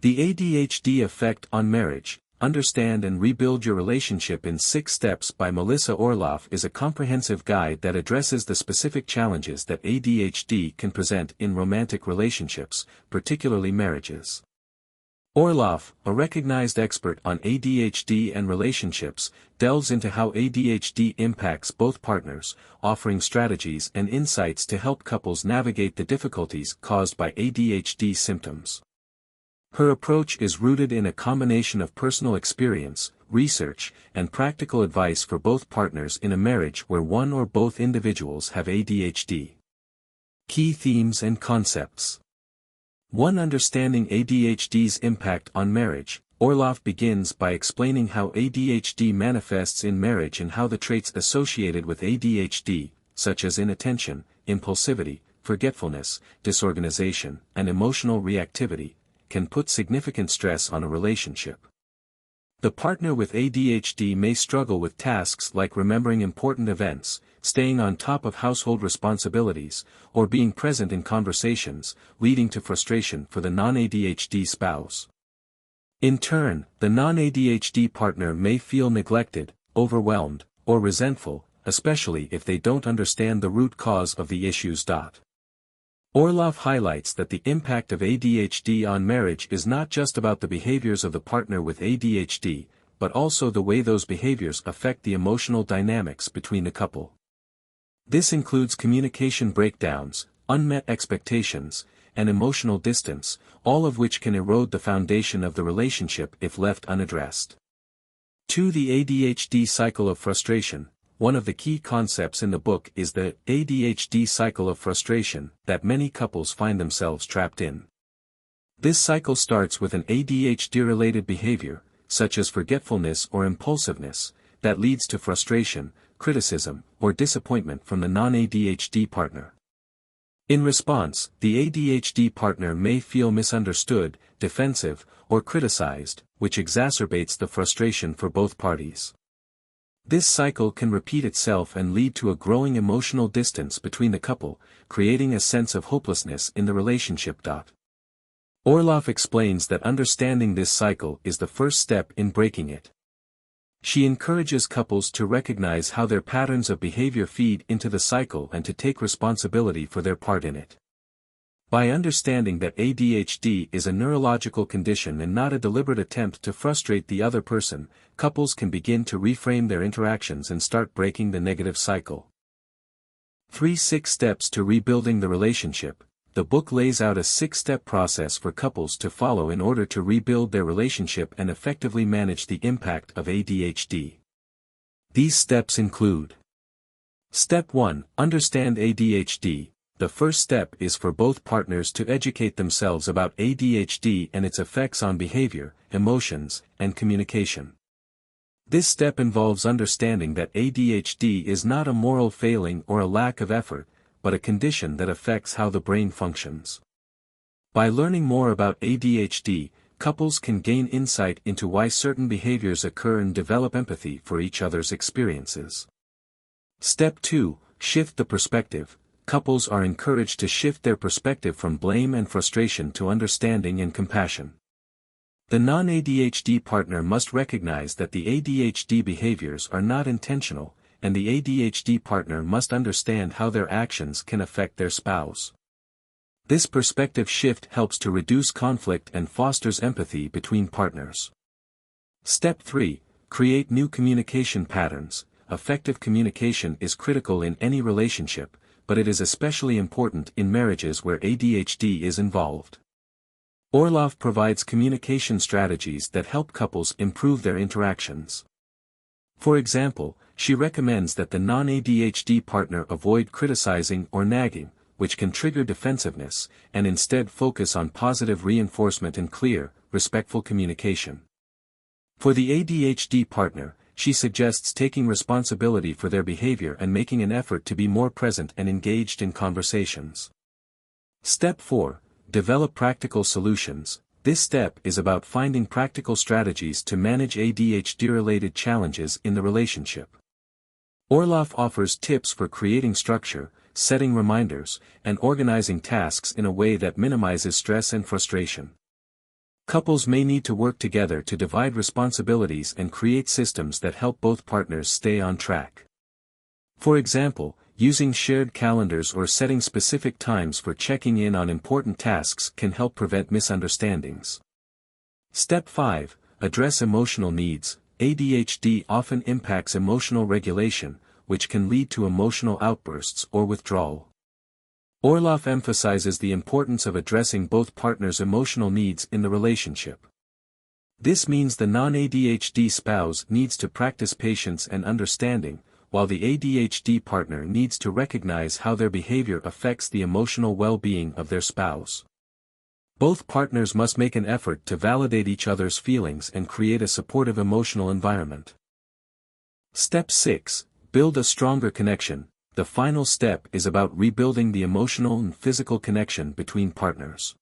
The ADHD Effect on Marriage, Understand and Rebuild Your Relationship in 6 Steps by Melissa Orlov is a comprehensive guide that addresses the specific challenges that ADHD can present in romantic relationships, particularly marriages. Orlov, a recognized expert on ADHD and relationships, delves into how ADHD impacts both partners, offering strategies and insights to help couples navigate the difficulties caused by ADHD symptoms. Her approach is rooted in a combination of personal experience, research, and practical advice for both partners in a marriage where one or both individuals have ADHD. Key themes and concepts. 1. Understanding ADHD's impact on marriage. Orlov begins by explaining how ADHD manifests in marriage and how the traits associated with ADHD, such as inattention, impulsivity, forgetfulness, disorganization, and emotional reactivity, can put significant stress on a relationship. The partner with ADHD may struggle with tasks like remembering important events, staying on top of household responsibilities, or being present in conversations, leading to frustration for the non-ADHD spouse. In turn, the non-ADHD partner may feel neglected, overwhelmed, or resentful, especially if they don't understand the root cause of the issues. Orlov highlights that the impact of ADHD on marriage is not just about the behaviors of the partner with ADHD, but also the way those behaviors affect the emotional dynamics between the couple. This includes communication breakdowns, unmet expectations, and emotional distance, all of which can erode the foundation of the relationship if left unaddressed. 2. The ADHD cycle of frustration. One of the key concepts in the book is the ADHD cycle of frustration that many couples find themselves trapped in. This cycle starts with an ADHD-related behavior, such as forgetfulness or impulsiveness, that leads to frustration, criticism, or disappointment from the non-ADHD partner. In response, the ADHD partner may feel misunderstood, defensive, or criticized, which exacerbates the frustration for both parties. This cycle can repeat itself and lead to a growing emotional distance between the couple, creating a sense of hopelessness in the relationship. Orlov explains that understanding this cycle is the first step in breaking it. She encourages couples to recognize how their patterns of behavior feed into the cycle and to take responsibility for their part in it. By understanding that ADHD is a neurological condition and not a deliberate attempt to frustrate the other person, couples can begin to reframe their interactions and start breaking the negative cycle. 3. 6 Steps to Rebuilding the Relationship. The book lays out a 6-step process for couples to follow in order to rebuild their relationship and effectively manage the impact of ADHD. These steps include: Step 1. Understand ADHD. The first step is for both partners to educate themselves about ADHD and its effects on behavior, emotions, and communication. This step involves understanding that ADHD is not a moral failing or a lack of effort, but a condition that affects how the brain functions. By learning more about ADHD, couples can gain insight into why certain behaviors occur and develop empathy for each other's experiences. Step 2. Shift the perspective. Couples are encouraged to shift their perspective from blame and frustration to understanding and compassion. The non-ADHD partner must recognize that the ADHD behaviors are not intentional, and the ADHD partner must understand how their actions can affect their spouse. This perspective shift helps to reduce conflict and fosters empathy between partners. Step 3. Create new communication patterns. Effective communication is critical in any relationship, but it is especially important in marriages where ADHD is involved. Orlov provides communication strategies that help couples improve their interactions. For example, she recommends that the non-ADHD partner avoid criticizing or nagging, which can trigger defensiveness, and instead focus on positive reinforcement and clear, respectful communication. For the ADHD partner, she suggests taking responsibility for their behavior and making an effort to be more present and engaged in conversations. Step 4. Develop practical solutions. This step is about finding practical strategies to manage ADHD-related challenges in the relationship. Orlov offers tips for creating structure, setting reminders, and organizing tasks in a way that minimizes stress and frustration. Couples may need to work together to divide responsibilities and create systems that help both partners stay on track. For example, using shared calendars or setting specific times for checking in on important tasks can help prevent misunderstandings. Step 5. Address emotional needs. ADHD often impacts emotional regulation, which can lead to emotional outbursts or withdrawal. Orlov emphasizes the importance of addressing both partners' emotional needs in the relationship. This means the non-ADHD spouse needs to practice patience and understanding, while the ADHD partner needs to recognize how their behavior affects the emotional well-being of their spouse. Both partners must make an effort to validate each other's feelings and create a supportive emotional environment. Step 6. Build a stronger connection. The final step is about rebuilding the emotional and physical connection between partners.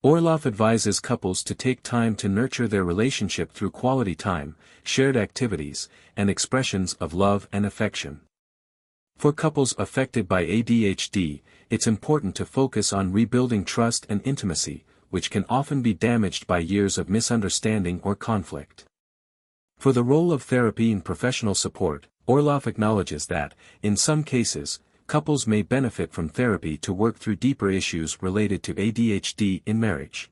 Orlov advises couples to take time to nurture their relationship through quality time, shared activities, and expressions of love and affection. For couples affected by ADHD, it's important to focus on rebuilding trust and intimacy, which can often be damaged by years of misunderstanding or conflict. For the role of therapy and professional support, Orlov acknowledges that, in some cases, couples may benefit from therapy to work through deeper issues related to ADHD in marriage.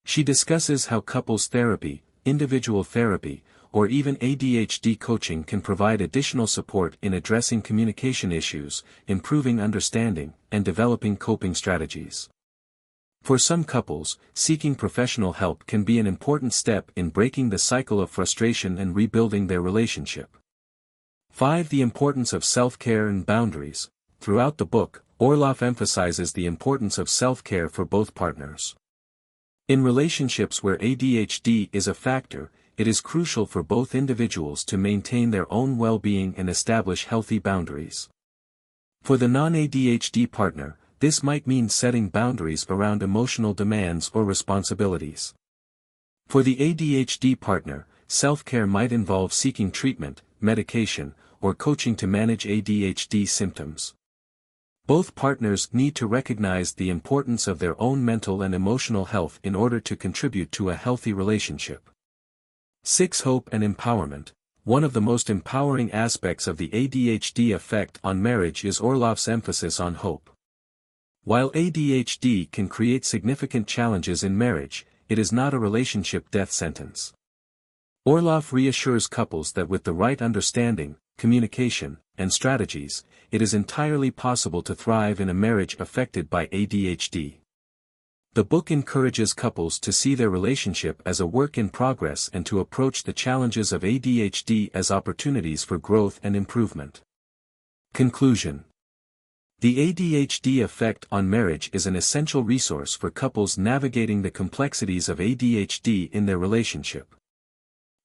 She discusses how couples therapy, individual therapy, or even ADHD coaching can provide additional support in addressing communication issues, improving understanding, and developing coping strategies. For some couples, seeking professional help can be an important step in breaking the cycle of frustration and rebuilding their relationship. 5. The importance of self-care and boundaries. Throughout the book, Orlov emphasizes the importance of self-care for both partners. In relationships where ADHD is a factor, it is crucial for both individuals to maintain their own well-being and establish healthy boundaries. For the non-ADHD partner, this might mean setting boundaries around emotional demands or responsibilities. For the ADHD partner, self-care might involve seeking treatment, medication, or coaching to manage ADHD symptoms. Both partners need to recognize the importance of their own mental and emotional health in order to contribute to a healthy relationship. 6. Hope and empowerment. One of the most empowering aspects of the ADHD effect on marriage is Orlov's emphasis on hope. While ADHD can create significant challenges in marriage, it is not a relationship death sentence. Orlov reassures couples that with the right understanding, communication, and strategies, it is entirely possible to thrive in a marriage affected by ADHD. The book encourages couples to see their relationship as a work in progress and to approach the challenges of ADHD as opportunities for growth and improvement. Conclusion. The ADHD Effect on Marriage is an essential resource for couples navigating the complexities of ADHD in their relationship.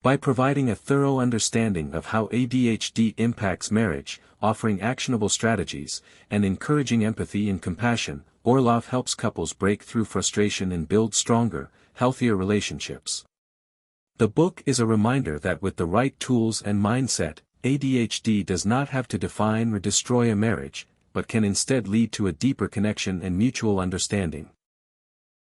By providing a thorough understanding of how ADHD impacts marriage, offering actionable strategies, and encouraging empathy and compassion, Orlov helps couples break through frustration and build stronger, healthier relationships. The book is a reminder that with the right tools and mindset, ADHD does not have to define or destroy a marriage, but can instead lead to a deeper connection and mutual understanding.